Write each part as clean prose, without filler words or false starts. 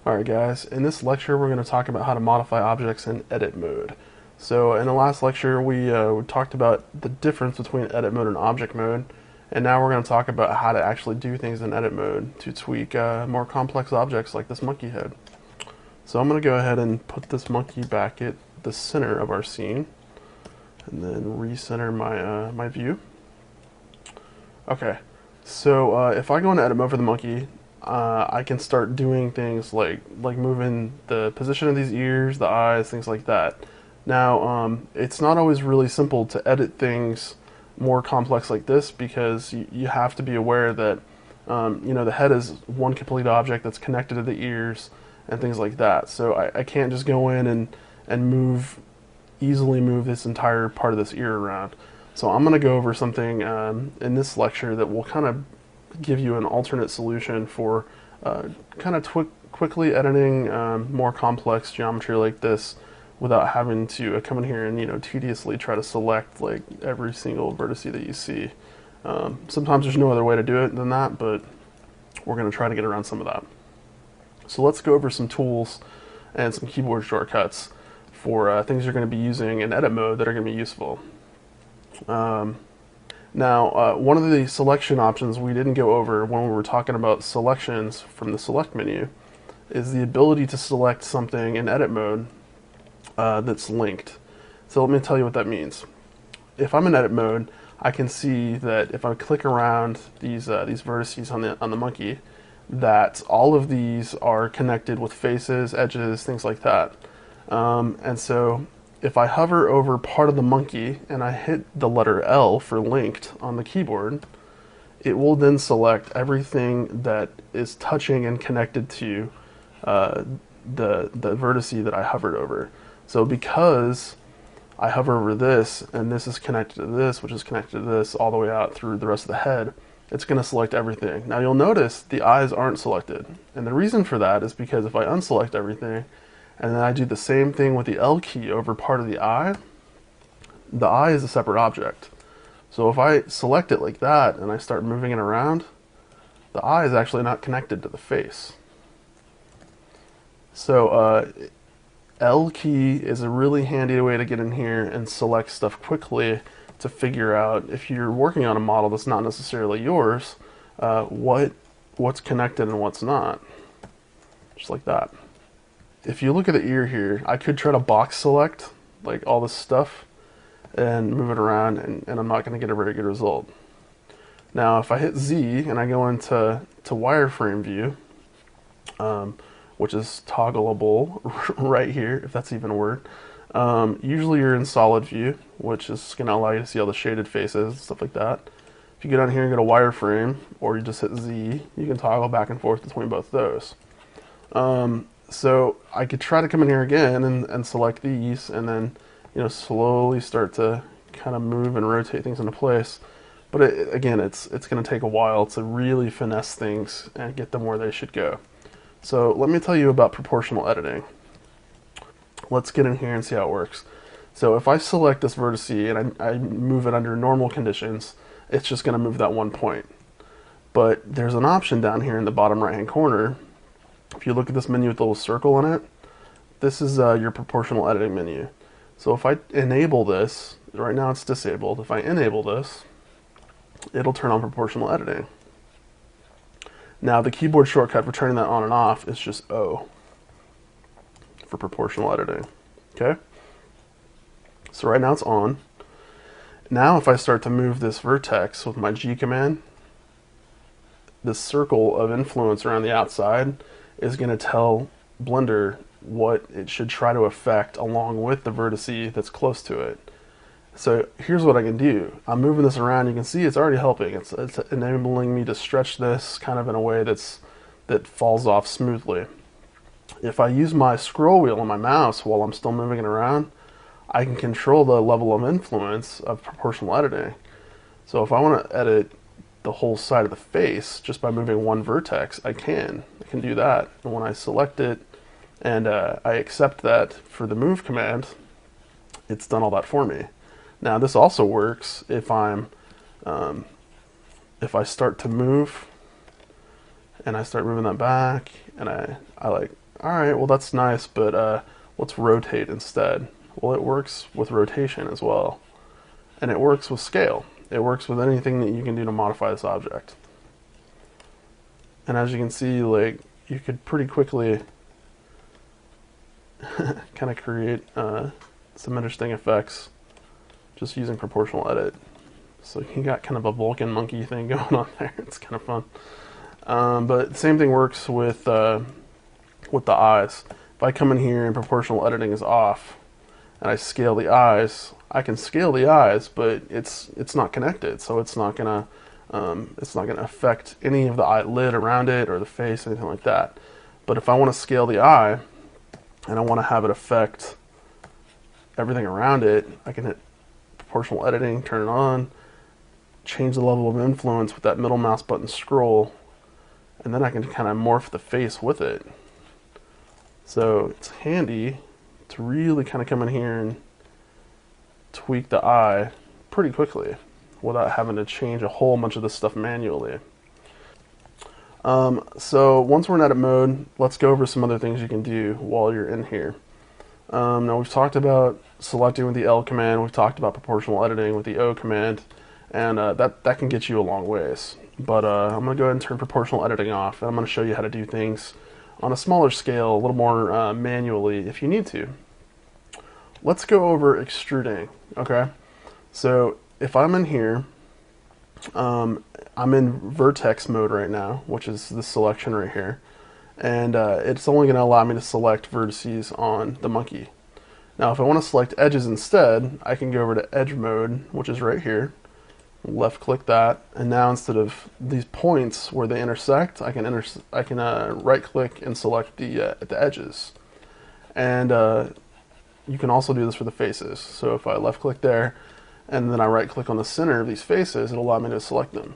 Alright guys, in this lecture we're going to talk about how to modify objects in edit mode. So in the last lecture we talked about the difference between edit mode and object mode, and now we're going to talk about how to actually do things in edit mode to tweak more complex objects like this monkey head. So I'm going to go ahead and put this monkey back at the center of our scene, and then recenter my view. Okay, so if I go into edit mode for the monkey, I can start doing things like moving the position of these ears, the eyes, things like that. Now, it's not always really simple to edit things more complex like this because you have to be aware that the head is one complete object that's connected to the ears and things like that. So I can't just go in and easily move this entire part of this ear around. So I'm going to go over something in this lecture that will kind of give you an alternate solution for kind of quickly editing more complex geometry like this without having to come in here and tediously try to select like every single vertex that you see. Sometimes there's no other way to do it than that, but we're going to try to get around some of that. So let's go over some tools and some keyboard shortcuts for things you're going to be using in edit mode that are going to be useful. Now, one of the selection options we didn't go over when we were talking about selections from the select menu is the ability to select something in edit mode that's linked. So let me tell you what that means. If I'm in edit mode, I can see that if I click around these vertices on the monkey, that all of these are connected with faces, edges, things like that. And so if I hover over part of the monkey and I hit the letter L for linked on the keyboard, it will then select everything that is touching and connected to the vertice that I hovered over. So because I hover over this and this is connected to this, which is connected to this all the way out through the rest of the head, it's going to select everything. Now you'll notice the eyes aren't selected. And the reason for that is because if I unselect everything, and then I do the same thing with the L key over part of the eye is a separate object. So if I select it like that and I start moving it around, the eye is actually not connected to the face. So L key is a really handy way to get in here and select stuff quickly to figure out, if you're working on a model that's not necessarily yours, what's connected and what's not. Just like that. If you look at the ear here, I could try to box select like all this stuff and move it around, and I'm not going to get a very good result. Now if I hit Z and I go into wireframe view, which is toggleable right here, if that's even a word, usually you're in solid view, which is going to allow you to see all the shaded faces and stuff like that. If you go down here and go to wireframe, or you just hit Z, you can toggle back and forth between both those. So I could try to come in here again and select these, and then slowly start to kind of move and rotate things into place. But again, it's going to take a while to really finesse things and get them where they should go. So let me tell you about proportional editing. Let's get in here and see how it works. So if I select this vertex and I move it under normal conditions, it's just going to move that one point. But there's an option down here in the bottom right hand corner. If you look at this menu with a little circle in it, this is your proportional editing menu. So if I enable this, right now it's disabled. If I enable this, it'll turn on proportional editing. Now the keyboard shortcut for turning that on and off is just O for proportional editing. Okay? So right now it's on. Now if I start to move this vertex with my G command, this circle of influence around the outside is going to tell Blender what it should try to affect along with the vertice that's close to it. So here's what I can do. I'm moving this around. You can see it's already helping. It's enabling me to stretch this kind of in a way that falls off smoothly. If I use my scroll wheel on my mouse while I'm still moving it around, I can control the level of influence of proportional editing. So if I want to edit the whole side of the face just by moving one vertex, I can do that. And when I select it and I accept that for the move command, it's done all that for me. Now this also works if I start to move and I start moving that back and I all right, well that's nice, but let's rotate instead. Well, it works with rotation as well, and it works with scale. It works with anything that you can do to modify this object. And as you can see, like, you could pretty quickly kind of create some interesting effects just using proportional edit. So you got kind of a Vulcan monkey thing going on there. It's kind of fun. But the same thing works with the eyes. If I come in here and proportional editing is off, and I scale the eyes, I can scale the eyes, but it's not connected, so it's not gonna affect any of the eyelid around it or the face, anything like that. But if I want to scale the eye and I want to have it affect everything around it, I can hit proportional editing, turn it on, change the level of influence with that middle mouse button scroll, and then I can kind of morph the face with it. So it's handy to really kind of come in here and tweak the eye pretty quickly without having to change a whole bunch of this stuff manually. So once we're in edit mode, let's go over some other things you can do while you're in here. Now we've talked about selecting with the L command, we've talked about proportional editing with the O command, and that can get you a long ways. But I'm going to go ahead and turn proportional editing off, and I'm going to show you how to do things on a smaller scale, a little more manually if you need to. Let's go over extruding, okay? So if I'm in here, I'm in vertex mode right now, which is this selection right here, and it's only going to allow me to select vertices on the monkey. Now if I want to select edges instead, I can go over to edge mode, which is right here, left click that, and now instead of these points where they intersect, I can right click and select the edges. And you can also do this for the faces. So if I left click there and then I right click on the center of these faces, it'll allow me to select them.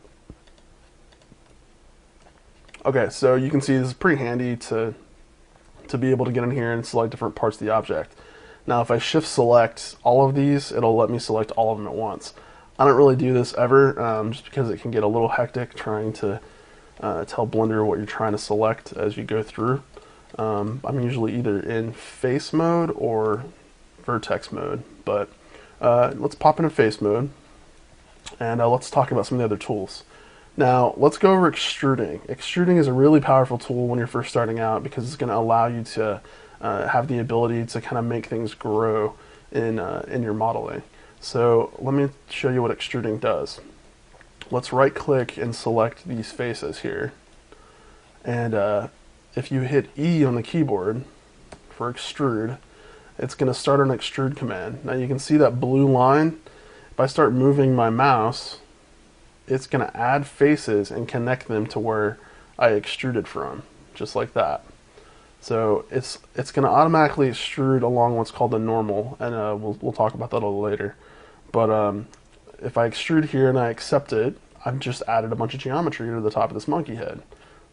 Okay, so you can see this is pretty handy to be able to get in here and select different parts of the object. Now if I shift select all of these, it'll let me select all of them at once. I don't really do this ever, just because it can get a little hectic trying to tell Blender what you're trying to select as you go through. I'm usually either in face mode or vertex mode, but let's pop into face mode, and let's talk about some of the other tools. Now let's go over extruding. Extruding is a really powerful tool when you're first starting out because it's going to allow you to have the ability to kind of make things grow in your modeling. So let me show you what extruding does. Let's right click and select these faces here, and if you hit E on the keyboard for extrude, it's going to start an extrude command. Now you can see that blue line. If I start moving my mouse, it's going to add faces and connect them to where I extruded from, just like that. So it's going to automatically extrude along what's called the normal, and we'll talk about that a little later. But if I extrude here and I accept it, I've just added a bunch of geometry to the top of this monkey head.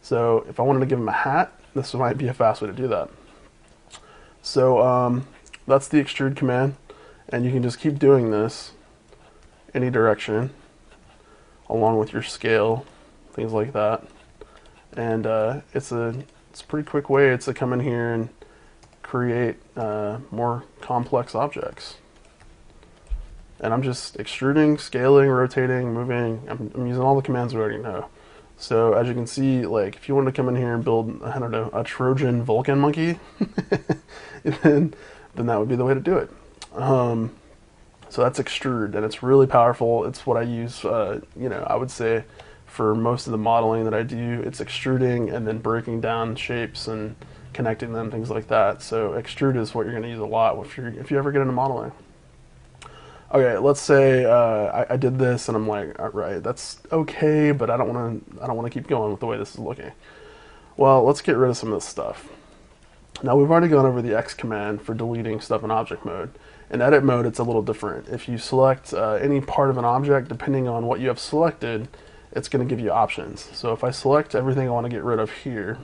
So if I wanted to give him a hat, this might be a fast way to do that. So that's the extrude command, and you can just keep doing this any direction along with your scale, things like that. And it's a pretty quick way to come in here and create more complex objects. And I'm just extruding, scaling, rotating, moving. I'm using all the commands we already know. So as you can see, like if you wanted to come in here and build, I don't know, a Trojan Vulcan monkey, then that would be the way to do it. So that's extrude, and it's really powerful. It's what I use, you know, I would say for most of the modeling that I do, it's extruding and then breaking down shapes and connecting them, things like that. So extrude is what you're going to use a lot if you ever get into modeling. Okay, let's say I did this and I'm like, all right, that's okay, but I don't want to keep going with the way this is looking. Well, let's get rid of some of this stuff. Now we've already gone over the X command for deleting stuff in object mode. In edit mode, it's a little different. If you select any part of an object, depending on what you have selected, it's going to give you options. So if I select everything I want to get rid of here,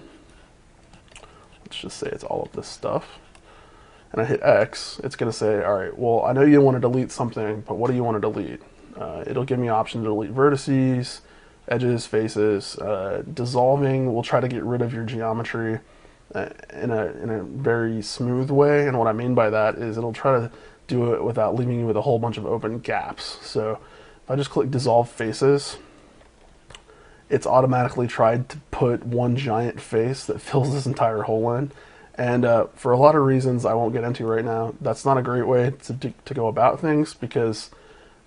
let's just say it's all of this stuff, and I hit X, it's going to say, all right, well, I know you want to delete something, but what do you want to delete? It'll give me an option to delete vertices, edges, faces. Dissolving will try to get rid of your geometry. in a very smooth way. And what I mean by that is it'll try to do it without leaving you with a whole bunch of open gaps. So if I just click dissolve faces, it's automatically tried to put one giant face that fills this entire hole in. And for a lot of reasons I won't get into right now, that's not a great way to go about things, because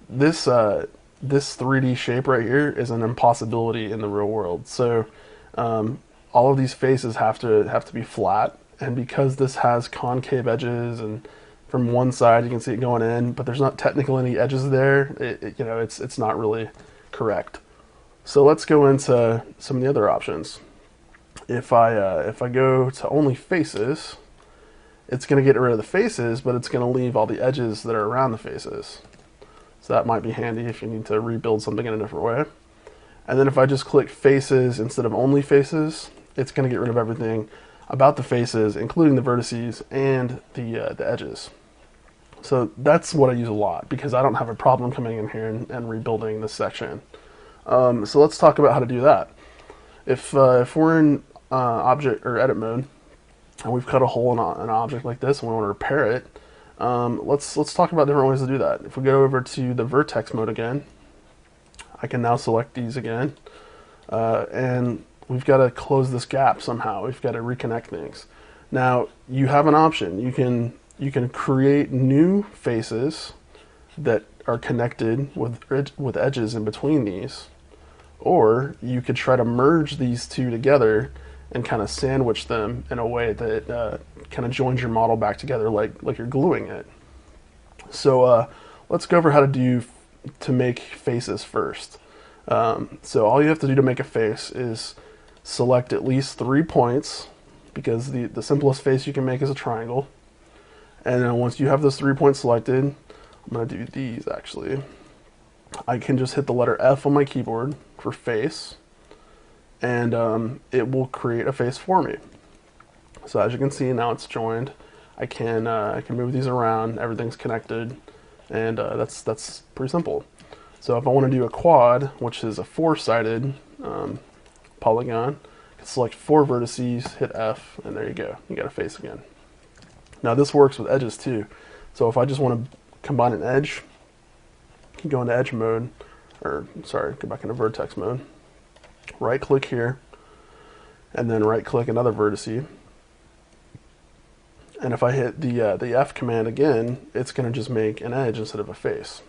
this 3D shape right here is an impossibility in the real world. So all of these faces have to be flat, and because this has concave edges, and from one side you can see it going in, but there's not technically any edges there, it's not really correct. So let's go into some of the other options. If I go to only faces, it's going to get rid of the faces, but it's going to leave all the edges that are around the faces. So that might be handy if you need to rebuild something in a different way. And then if I just click faces instead of only faces, it's going to get rid of everything about the faces, including the vertices and the edges. So that's what I use a lot, because I don't have a problem coming in here and rebuilding this section. So let's talk about how to do that. If we're in object or edit mode, and we've cut a hole in an object like this and we want to repair it, let's talk about different ways to do that. If we go over to the vertex mode again, I can now select these again, and we've got to close this gap somehow. We've got to reconnect things. Now you have an option. You can create new faces that are connected with edges in between these, or you could try to merge these two together and kind of sandwich them in a way that kind of joins your model back together like you're gluing it. So let's go over how to make faces first. So all you have to do to make a face is select at least 3 points, because the simplest face you can make is a triangle. And then once you have those 3 points selected, I'm going to do these actually. I can just hit the letter F on my keyboard for face, and it will create a face for me. So as you can see, now it's joined. I can move these around, everything's connected, and that's pretty simple. So if I want to do a quad, which is a 4-sided polygon, I can select 4 vertices, hit F, and there you go. You got a face again. Now this works with edges too. So if I just want to combine an edge, you can go into edge mode, or sorry, go back into vertex mode. Right click here, and then right click another vertice. And if I hit the F command again, it's going to just make an edge instead of a face.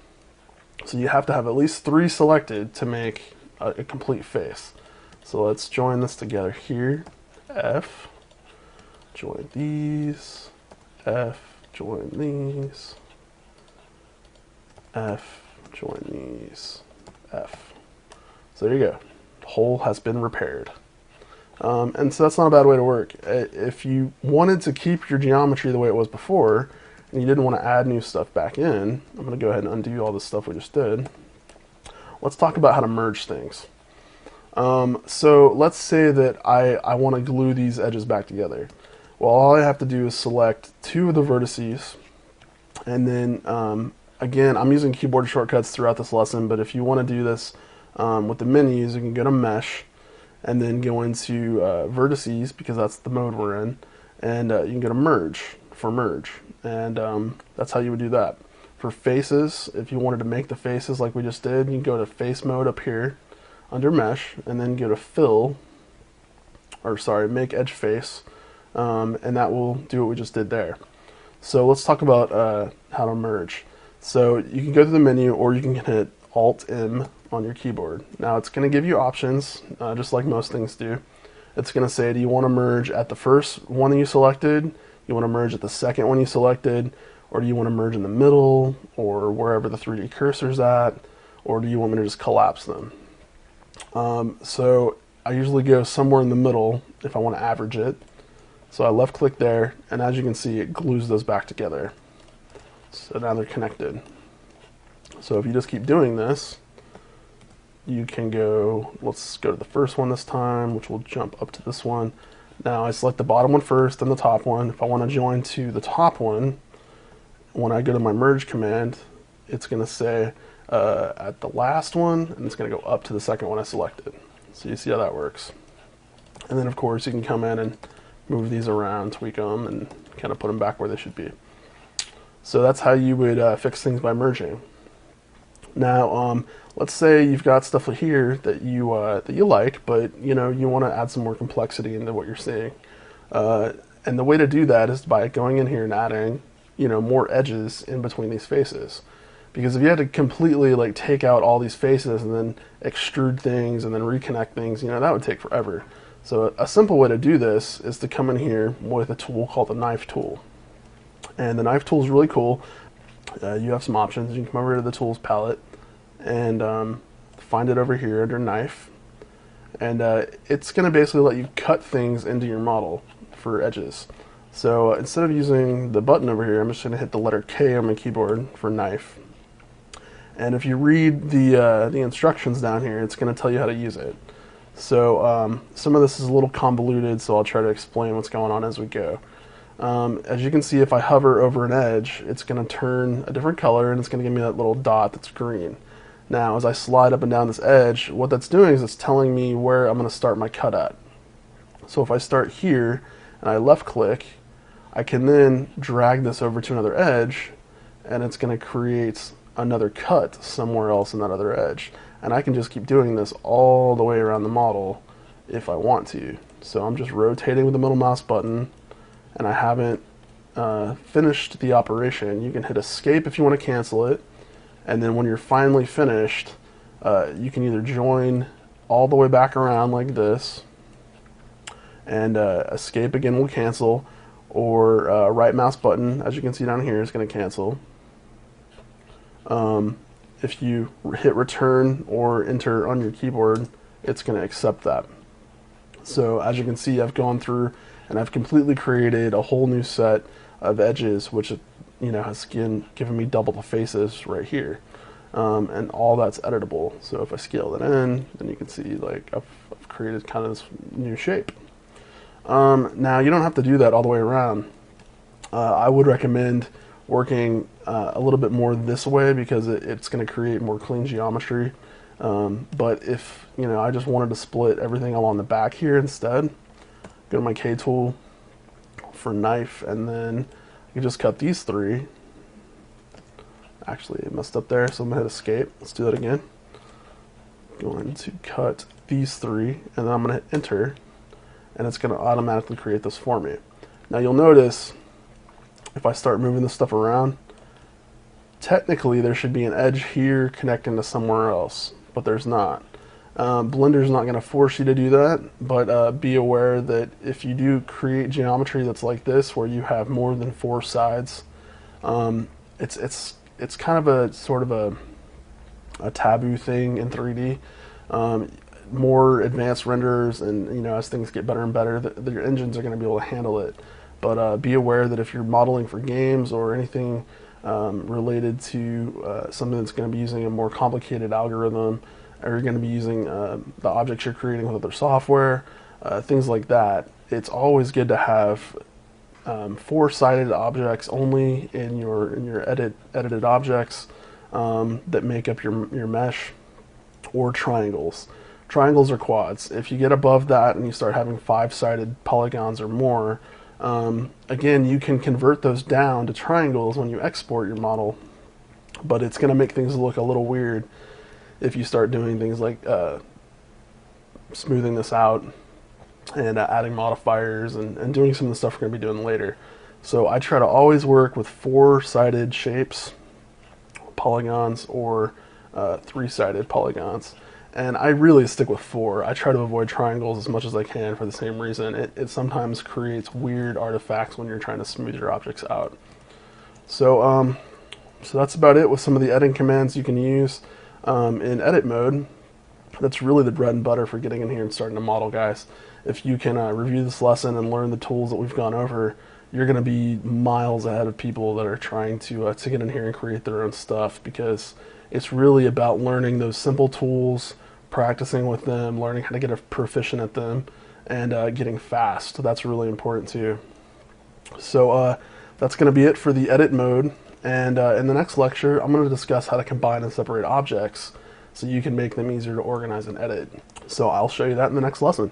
So you have to have at least 3 selected to make a complete face. So let's join this together here. F, join these, F, join these, F, join these, F. So there you go. The hole has been repaired. And so that's not a bad way to work. If you wanted to keep your geometry the way it was before, and you didn't want to add new stuff back in, I'm going to go ahead and undo all this stuff we just did. Let's talk about how to merge things. So let's say that I want to glue these edges back together. Well, all I have to do is select 2 of the vertices, and then again, I'm using keyboard shortcuts throughout this lesson, but if you want to do this with the menus, you can go to mesh, and then go into vertices, because that's the mode we're in, and you can go to merge for merge, and that's how you would do that. For faces, if you wanted to make the faces like we just did, you can go to face mode up here under mesh, and then go to fill, or sorry, make edge face, and that will do what we just did there. So let's talk about how to merge. So you can go to the menu, or you can hit Alt-M on your keyboard. Now it's going to give you options, just like most things do. It's going to say, do you want to merge at the first one that you selected? You want to merge at the second one you selected? Or do you want to merge in the middle, or wherever the 3D cursor's at? Or do you want me to just collapse them? So I usually go somewhere in the middle if I want to average it. So I left click there, and as you can see, it glues those back together. So now they're connected. So if you just keep doing this, you can go, let's go to the first one this time, which will jump up to this one. Now I select the bottom one first, then the top one. If I want to join to the top one, when I go to my merge command, it's going to say at the last one, and it's going to go up to the second one I selected. So you see how that works. And then of course you can come in and move these around, tweak them, and kind of put them back where they should be. So that's how you would fix things by merging. Now, let's say you've got stuff here that you like, but you want to add some more complexity into what you're seeing. And the way to do that is by going in here and adding, more edges in between these faces. Because if you had to completely like take out all these faces and then extrude things and then reconnect things, that would take forever. So a simple way to do this is to come in here with a tool called the knife tool. And the knife tool is really cool. You have some options. You can come over to the tools palette and find it over here under knife. And it's going to basically let you cut things into your model for edges. So instead of using the button over here, I'm just going to hit the letter K on my keyboard for knife. And if you read the instructions down here, it's going to tell you how to use it. So some of this is a little convoluted, so I'll try to explain what's going on as we go. As you can see, if I hover over an edge, it's going to turn a different color, and it's going to give me that little dot that's green. Now, as I slide up and down this edge, what that's doing is it's telling me where I'm going to start my cut at. So if I start here, and I left click, I can then drag this over to another edge, and it's going to create another cut somewhere else in that other edge. And I can just keep doing this all the way around the model if I want to. So I'm just rotating with the middle mouse button, and I haven't finished the operation. You can hit escape if you want to cancel it, and then when you're finally finished, you can either join all the way back around like this, and escape again will cancel, or right mouse button, as you can see down here, is going to cancel. If you hit return or enter on your keyboard, it's going to accept that. So as you can see, I've gone through and I've completely created a whole new set of edges, which has given me double the faces right here, and all that's editable. So if I scale that in, then you can see like I've created kind of this new shape. Now you don't have to do that all the way around. I would recommend working a little bit more this way because it's going to create more clean geometry. But if I just wanted to split everything along the back here instead, go to my K tool for knife, and then I can just cut these three. Actually, it messed up there, so I'm going to hit escape. Let's do that again. Going to cut these three, and then I'm going to hit enter, and it's going to automatically create this for me. Now you'll notice if I start moving this stuff around, technically there should be an edge here connecting to somewhere else, but there's not. Blender's not going to force you to do that, but be aware that if you do create geometry that's like this, where you have more than 4 sides, it's kind of a sort of a taboo thing in 3D. More advanced renderers, and as things get better and better, their engines are going to be able to handle it. But be aware that if you're modeling for games or anything related to something that's going to be using a more complicated algorithm, or you're going to be using the objects you're creating with other software, things like that, it's always good to have 4-sided objects only in your edited objects that make up your mesh, or triangles. Triangles or quads. If you get above that and you start having 5-sided polygons or more, again, you can convert those down to triangles when you export your model, but it's going to make things look a little weird if you start doing things like smoothing this out and adding modifiers and doing some of the stuff we're going to be doing later. So I try to always work with 4-sided shapes, polygons, or 3-sided polygons. And I really stick with 4. I try to avoid triangles as much as I can for the same reason. It sometimes creates weird artifacts when you're trying to smooth your objects out. So that's about it with some of the editing commands you can use in edit mode. That's really the bread and butter for getting in here and starting to model, guys. If you can review this lesson and learn the tools that we've gone over, you're going to be miles ahead of people that are trying to get in here and create their own stuff, because it's really about learning those simple tools, practicing with them, learning how to get proficient at them, and getting fast. That's really important too. So that's going to be it for the edit mode. And in the next lecture, I'm going to discuss how to combine and separate objects so you can make them easier to organize and edit. So I'll show you that in the next lesson.